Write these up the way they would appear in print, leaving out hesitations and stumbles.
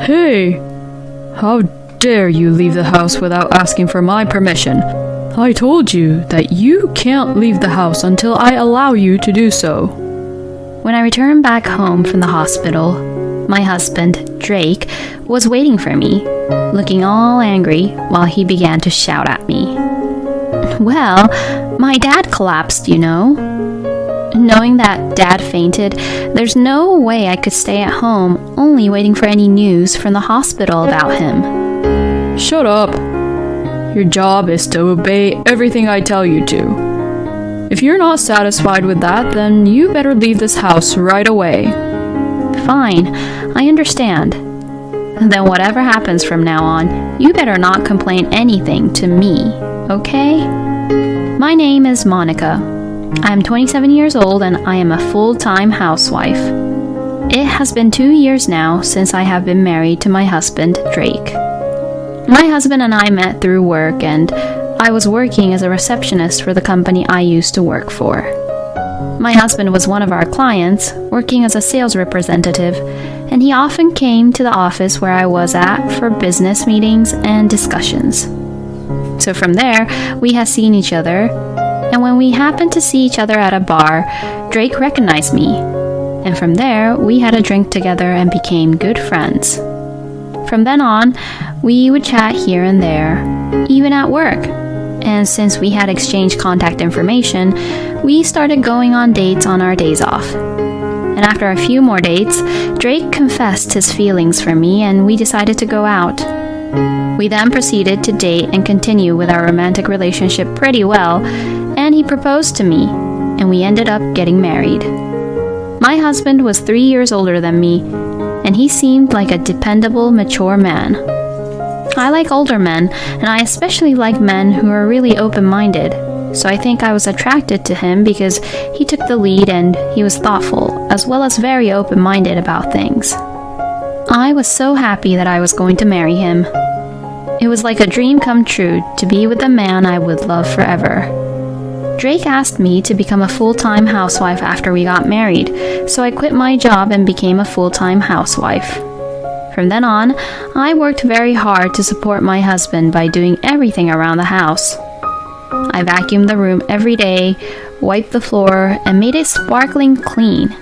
Hey! How dare you leave the house without asking for my permission? I told you that you can't leave the house until I allow you to do so. When I returned back home from the hospital, my husband, Drake, was waiting for me, looking all angry while he began to shout at me. Well, my dad collapsed, you know. Knowing that Dad fainted, there's no way I could stay at home only waiting for any news from the hospital about him. Shut up. Your job is to obey everything I tell you to. If you're not satisfied with that, then you better leave this house right away. Fine, I understand. Then whatever happens from now on, you better not complain anything to me, okay? My name is Monica. I'm 27 years old and I am a full-time housewife. It has been 2 years now since I have been married to my husband, Drake. My husband and I met through work, and I was working as a receptionist for the company I used to work for. My husband was one of our clients, working as a sales representative, and he often came to the office where I was at for business meetings and discussions. So from there, we have seen each other, and when we happened to see each other at a bar, Drake recognized me, and from there, we had a drink together and became good friends. From then on, we would chat here and there, even at work. And since we had exchanged contact information, we started going on dates on our days off. And after a few more dates, Drake confessed his feelings for me and we decided to go out. We then proceeded to date and continue with our romantic relationship pretty well, and he proposed to me, and we ended up getting married. My husband was 3 years older than me, and he seemed like a dependable, mature man. I like older men, and I especially like men who are really open-minded, so I think I was attracted to him because he took the lead and he was thoughtful, as well as very open-minded about things. I was so happy that I was going to marry him. It was like a dream come true to be with the man I would love forever. Drake asked me to become a full-time housewife after we got married, so I quit my job and became a full-time housewife. From then on, I worked very hard to support my husband by doing everything around the house. I vacuumed the room every day, wiped the floor, and made it sparkling clean.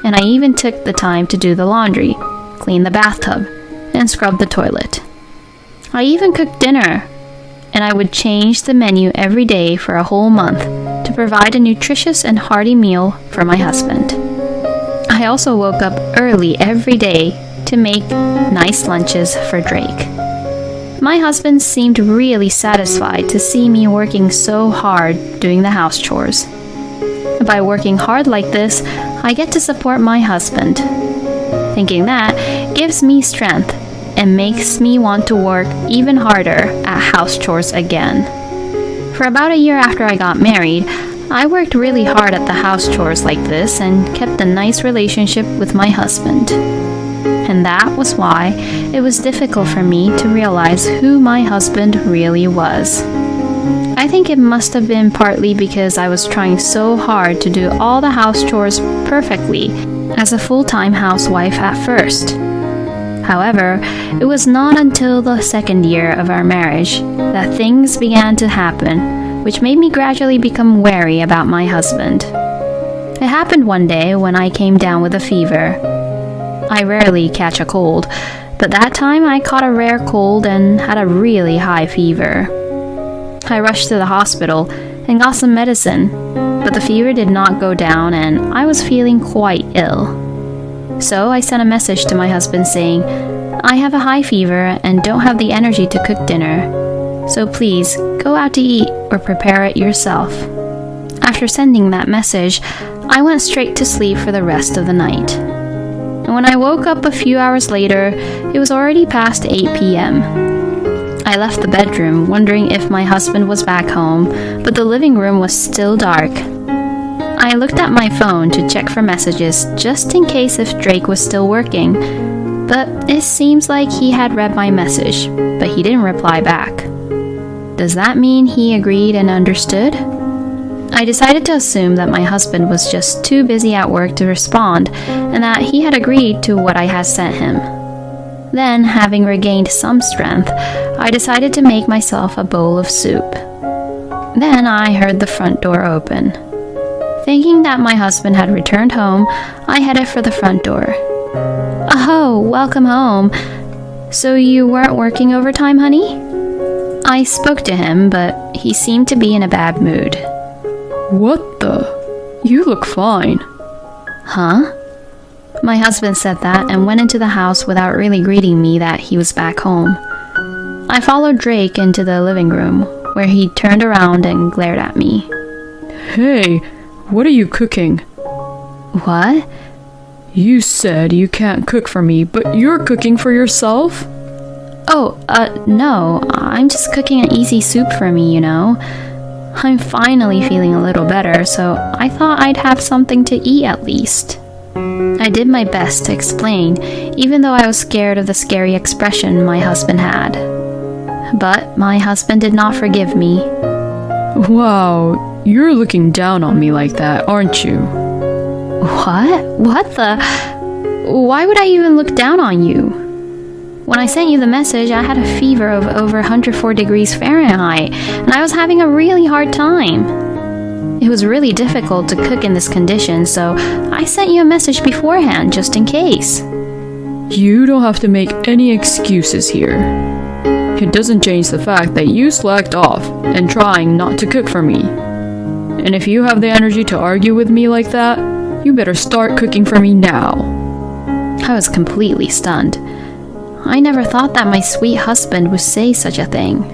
And I even took the time to do the laundry, clean the bathtub, and scrub the toilet. I even cooked dinner, and I would change the menu every day for a whole month to provide a nutritious and hearty meal for my husband. I also woke up early every day to make nice lunches for Drake. My husband seemed really satisfied to see me working so hard doing the house chores. By working hard like this, I get to support my husband. Thinking that gives me strength and makes me want to work even harder at house chores again. For about a year after I got married, I worked really hard at the house chores like this and kept a nice relationship with my husband. And that was why it was difficult for me to realize who my husband really was. I think it must have been partly because I was trying so hard to do all the house chores perfectly as a full-time housewife at first. However, it was not until the second year of our marriage that things began to happen, which made me gradually become wary about my husband. It happened one day when I came down with a fever. I rarely catch a cold, but that time I caught a rare cold and had a really high fever. I rushed to the hospital and got some medicine, but the fever did not go down and I was feeling quite ill. So I sent a message to my husband saying, "I have a high fever and don't have the energy to cook dinner, so please go out to eat or prepare it yourself." After sending that message, I went straight to sleep for the rest of the night. And when I woke up a few hours later, it was already past 8 p.m. I left the bedroom wondering if my husband was back home, but the living room was still dark. I looked at my phone to check for messages just in case if Drake was still working, but it seems like he had read my message, but he didn't reply back. Does that mean he agreed and understood? I decided to assume that my husband was just too busy at work to respond and that he had agreed to what I had sent him. Then, having regained some strength, I decided to make myself a bowl of soup. Then I heard the front door open. Thinking that my husband had returned home, I headed for the front door. "Oh, welcome home. So you weren't working overtime, honey?" I spoke to him, but he seemed to be in a bad mood. What the? You look fine. Huh? My husband said that and went into the house without really greeting me that he was back home. I followed Drake into the living room, where he turned around and glared at me. Hey, what are you cooking? What? You said you can't cook for me, but you're cooking for yourself? Oh, no, I'm just cooking an easy soup for me, you know. I'm finally feeling a little better, so I thought I'd have something to eat at least. I did my best to explain, even though I was scared of the scary expression my husband had. But my husband did not forgive me. Wow, you're looking down on me like that, aren't you? What? What the? Why would I even look down on you? When I sent you the message, I had a fever of over 104 degrees Fahrenheit, and I was having a really hard time. It was really difficult to cook in this condition, so I sent you a message beforehand, just in case. You don't have to make any excuses here. It doesn't change the fact that you slacked off and trying not to cook for me. And if you have the energy to argue with me like that, you better start cooking for me now. I was completely stunned. I never thought that my sweet husband would say such a thing.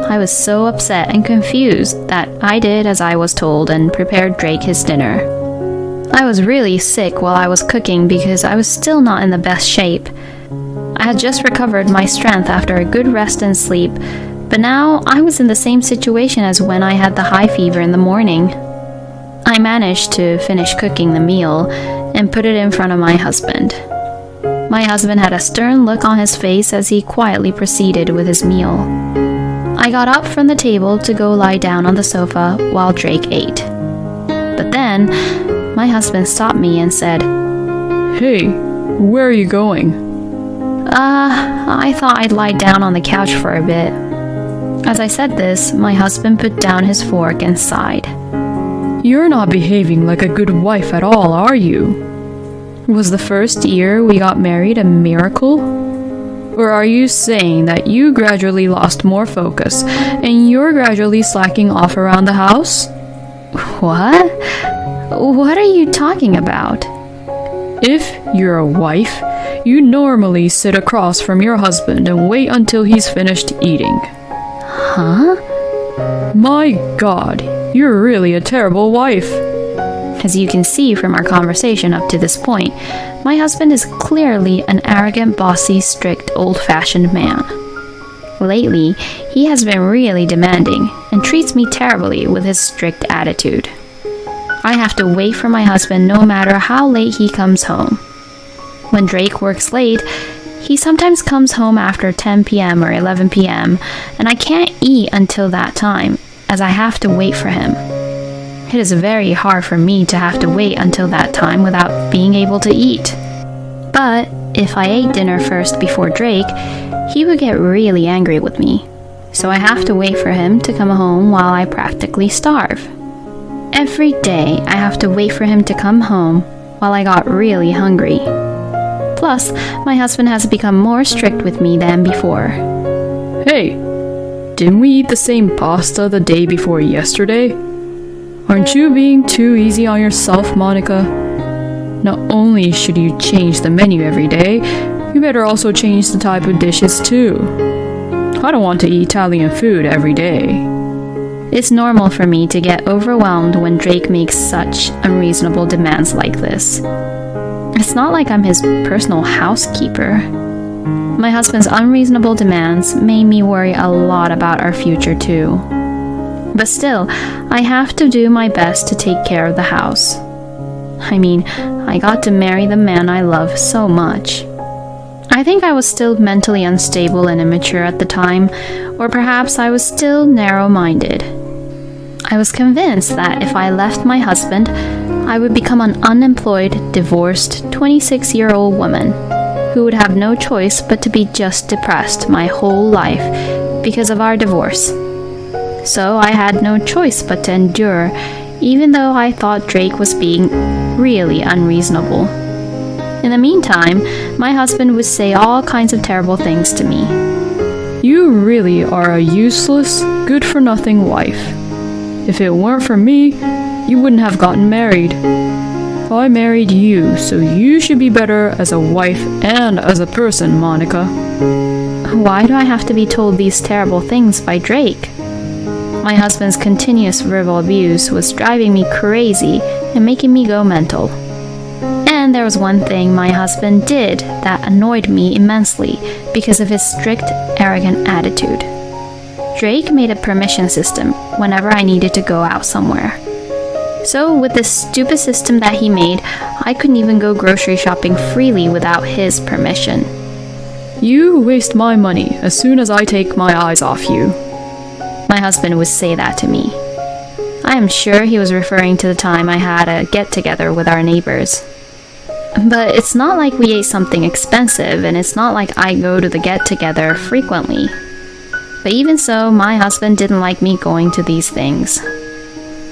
I was so upset and confused that I did as I was told and prepared Drake his dinner. I was really sick while I was cooking because I was still not in the best shape. I had just recovered my strength after a good rest and sleep, but now I was in the same situation as when I had the high fever in the morning. I managed to finish cooking the meal and put it in front of my husband. My husband had a stern look on his face as he quietly proceeded with his meal. I got up from the table to go lie down on the sofa while Drake ate. But then, my husband stopped me and said, Hey, where are you going? I thought I'd lie down on the couch for a bit. As I said this, my husband put down his fork and sighed. You're not behaving like a good wife at all, are you? Was the first year we got married a miracle? Or are you saying that you gradually lost more focus and you're gradually slacking off around the house? What? What are you talking about? If you're a wife, you normally sit across from your husband and wait until he's finished eating. Huh? My God, you're really a terrible wife. As you can see from our conversation up to this point, my husband is clearly an arrogant, bossy, strict, old-fashioned man. Lately, he has been really demanding and treats me terribly with his strict attitude. I have to wait for my husband no matter how late he comes home. When Drake works late, he sometimes comes home after 10 p.m. or 11 p.m., and I can't eat until that time, as I have to wait for him. It is very hard for me to have to wait until that time without being able to eat. But if I ate dinner first before Drake, he would get really angry with me. So I have to wait for him to come home while I practically starve. Every day I have to wait for him to come home while I got really hungry. Plus, my husband has become more strict with me than before. Hey, didn't we eat the same pasta the day before yesterday? Aren't you being too easy on yourself, Monica? Not only should you change the menu every day, you better also change the type of dishes too. I don't want to eat Italian food every day. It's normal for me to get overwhelmed when Drake makes such unreasonable demands like this. It's not like I'm his personal housekeeper. My husband's unreasonable demands made me worry a lot about our future too. But still, I have to do my best to take care of the house. I mean, I got to marry the man I love so much. I think I was still mentally unstable and immature at the time, or perhaps I was still narrow-minded. I was convinced that if I left my husband, I would become an unemployed, divorced, 26-year-old woman who would have no choice but to be just depressed my whole life because of our divorce. So I had no choice but to endure, even though I thought Drake was being really unreasonable. In the meantime, my husband would say all kinds of terrible things to me. You really are a useless, good-for-nothing wife. If it weren't for me, you wouldn't have gotten married. I married you, so you should be better as a wife and as a person, Monica. Why do I have to be told these terrible things by Drake? My husband's continuous verbal abuse was driving me crazy and making me go mental. And there was one thing my husband did that annoyed me immensely because of his strict, arrogant attitude. Drake made a permission system whenever I needed to go out somewhere. So with this stupid system that he made, I couldn't even go grocery shopping freely without his permission. You waste my money as soon as I take my eyes off you. My husband would say that to me. I am sure he was referring to the time I had a get-together with our neighbors. But it's not like we ate something expensive, and it's not like I go to the get-together frequently. But even so, my husband didn't like me going to these things.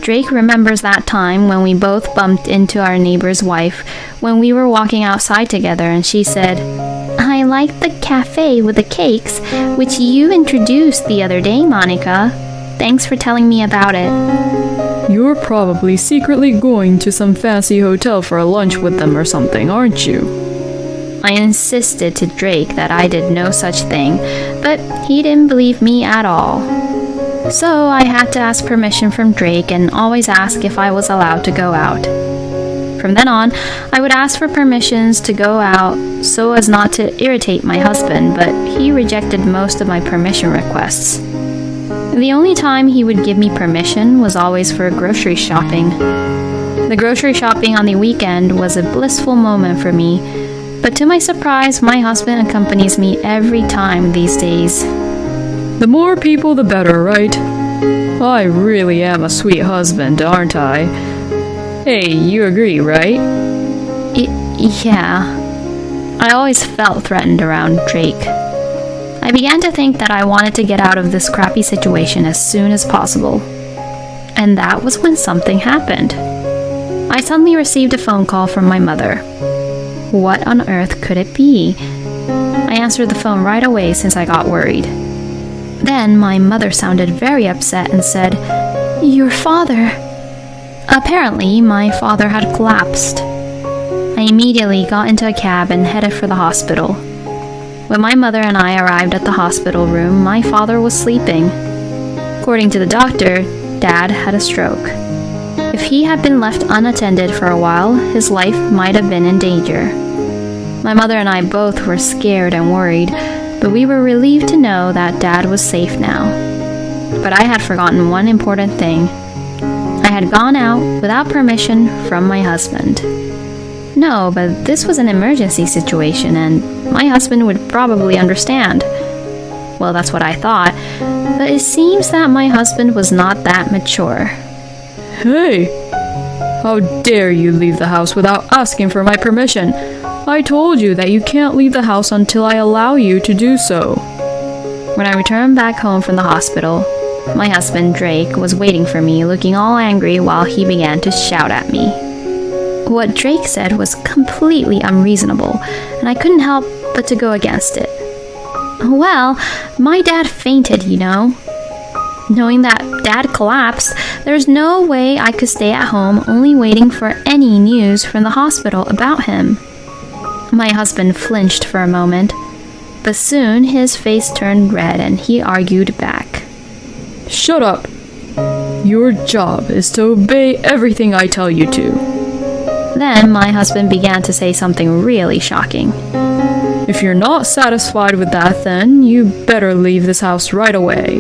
Drake remembers that time when we both bumped into our neighbor's wife when we were walking outside together, and she said, "I like the cafe with the cakes, which you introduced the other day, Monica. Thanks for telling me about it." You're probably secretly going to some fancy hotel for a lunch with them or something, aren't you? I insisted to Drake that I did no such thing, but he didn't believe me at all. So I had to ask permission from Drake and always ask if I was allowed to go out. From then on, I would ask for permissions to go out so as not to irritate my husband, but he rejected most of my permission requests. The only time he would give me permission was always for grocery shopping. The grocery shopping on the weekend was a blissful moment for me, but to my surprise, my husband accompanies me every time these days. The more people, the better, right? I really am a sweet husband, aren't I? Hey, you agree, right? Yeah. I always felt threatened around Drake. I began to think that I wanted to get out of this crappy situation as soon as possible. And that was when something happened. I suddenly received a phone call from my mother. What on earth could it be? I answered the phone right away since I got worried. Then my mother sounded very upset and said, "Your father." Apparently, my father had collapsed. I immediately got into a cab and headed for the hospital. When my mother and I arrived at the hospital room, my father was sleeping. According to the doctor, Dad had a stroke. If he had been left unattended for a while, his life might have been in danger. My mother and I both were scared and worried, but we were relieved to know that Dad was safe now. But I had forgotten one important thing. I had gone out without permission from my husband. No, but this was an emergency situation, and my husband would probably understand. Well, that's what I thought, but it seems that my husband was not that mature. Hey! How dare you leave the house without asking for my permission? I told you that you can't leave the house until I allow you to do so. When I returned back home from the hospital, my husband, Drake, was waiting for me, looking all angry while he began to shout at me. What Drake said was completely unreasonable, and I couldn't help but to go against it. Well, my dad fainted, you know. Knowing that Dad collapsed, there's no way I could stay at home only waiting for any news from the hospital about him. My husband flinched for a moment, but soon his face turned red and he argued back. Shut up! Your job is to obey everything I tell you to. Then my husband began to say something really shocking. If you're not satisfied with that, then you better leave this house right away.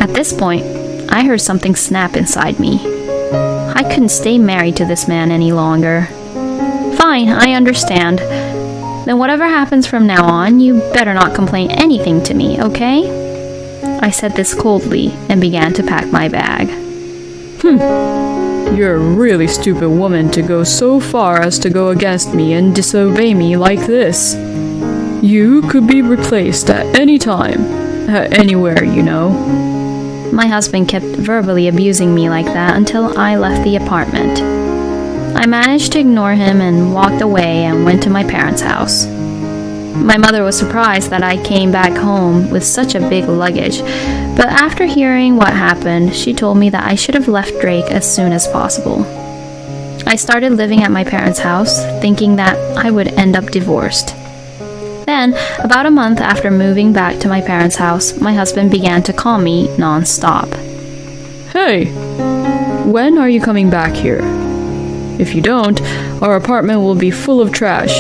At this point, I heard something snap inside me. I couldn't stay married to this man any longer. Fine, I understand. Then whatever happens from now on, you better not complain anything to me, okay? I said this coldly and began to pack my bag. You're a really stupid woman to go so far as to go against me and disobey me like this. You could be replaced at any time, anywhere, you know. My husband kept verbally abusing me like that until I left the apartment. I managed to ignore him and walked away and went to my parents' house. My mother was surprised that I came back home with such a big luggage, but after hearing what happened, she told me that I should have left Drake as soon as possible. I started living at my parents' house, thinking that I would end up divorced. Then, about a month after moving back to my parents' house, my husband began to call me non-stop. Hey, when are you coming back here? If you don't, our apartment will be full of trash,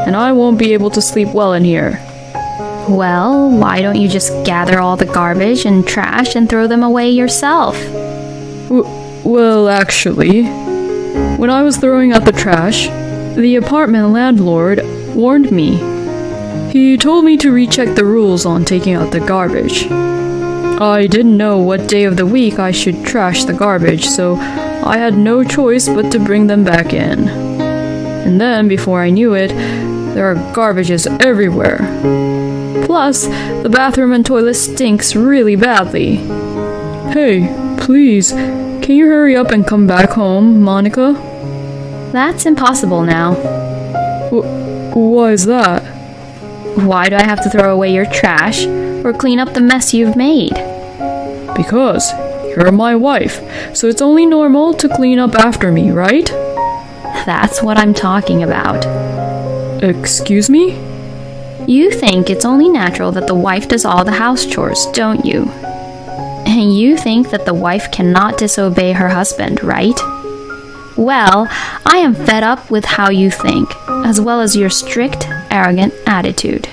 and I won't be able to sleep well in here. Well, why don't you just gather all the garbage and trash and throw them away yourself? Well, actually, when I was throwing out the trash, the apartment landlord warned me. He told me to recheck the rules on taking out the garbage. I didn't know what day of the week I should trash the garbage, so I had no choice but to bring them back in. And then, before I knew it, there are garbages everywhere. Plus, the bathroom and toilet stinks really badly. Hey, please, can you hurry up and come back home, Monica? That's impossible now. Why is that? Why do I have to throw away your trash or clean up the mess you've made? Because you're my wife, so it's only normal to clean up after me, right? That's what I'm talking about. Excuse me? You think it's only natural that the wife does all the house chores, don't you? And you think that the wife cannot disobey her husband, right? Well, I am fed up with how you think, as well as your strict, arrogant attitude.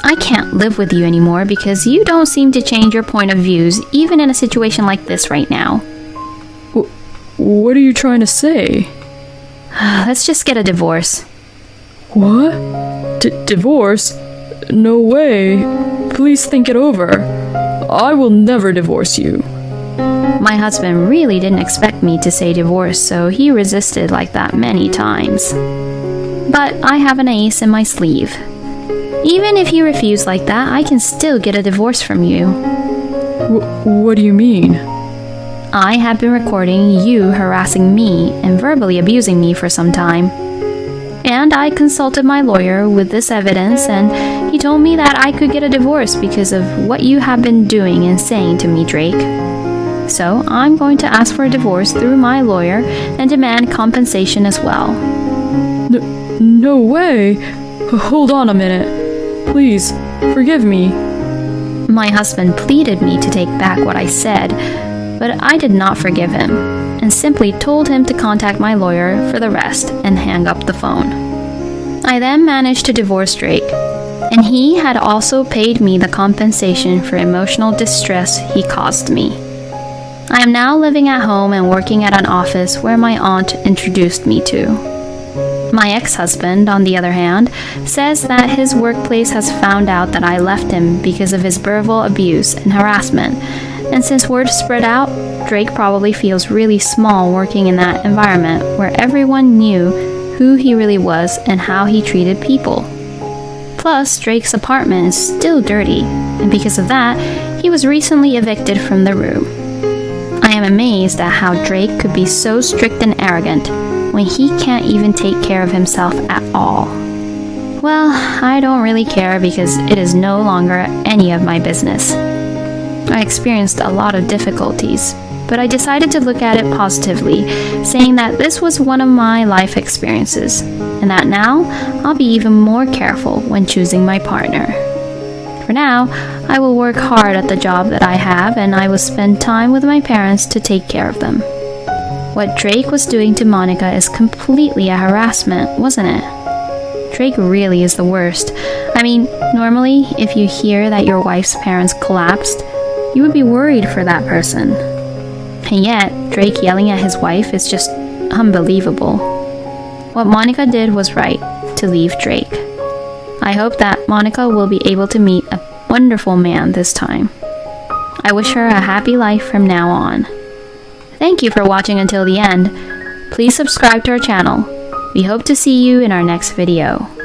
I can't live with you anymore because you don't seem to change your point of views even in a situation like this right now. What are you trying to say? Let's just get a divorce. What? Divorce? No way. Please think it over. I will never divorce you. My husband really didn't expect me to say divorce, so he resisted like that many times. But I have an ace in my sleeve. Even if you refuse like that, I can still get a divorce from you. What do you mean? I have been recording you harassing me and verbally abusing me for some time. And I consulted my lawyer with this evidence, and he told me that I could get a divorce because of what you have been doing and saying to me, Drake. So I'm going to ask for a divorce through my lawyer and demand compensation as well. No way! Hold on a minute. Please, forgive me. My husband pleaded me to take back what I said, but I did not forgive him, and simply told him to contact my lawyer for the rest and hang up the phone. I then managed to divorce Drake, and he had also paid me the compensation for emotional distress he caused me. I am now living at home and working at an office where my aunt introduced me to. My ex-husband, on the other hand, says that his workplace has found out that I left him because of his verbal abuse and harassment, and since word spread out, Drake probably feels really small working in that environment where everyone knew who he really was and how he treated people. Plus, Drake's apartment is still dirty, and because of that, he was recently evicted from the room. I am amazed at how Drake could be so strict and arrogant when he can't even take care of himself at all. Well, I don't really care because it is no longer any of my business. I experienced a lot of difficulties, but I decided to look at it positively, saying that this was one of my life experiences, and that now I'll be even more careful when choosing my partner. For now, I will work hard at the job that I have, and I will spend time with my parents to take care of them. What Drake was doing to Monica is completely a harassment, wasn't it? Drake really is the worst. I mean, normally, if you hear that your wife's parents collapsed, you would be worried for that person. And yet, Drake yelling at his wife is just unbelievable. What Monica did was right, to leave Drake. I hope that Monica will be able to meet a wonderful man this time. I wish her a happy life from now on. Thank you for watching until the end. Please subscribe to our channel. We hope to see you in our next video.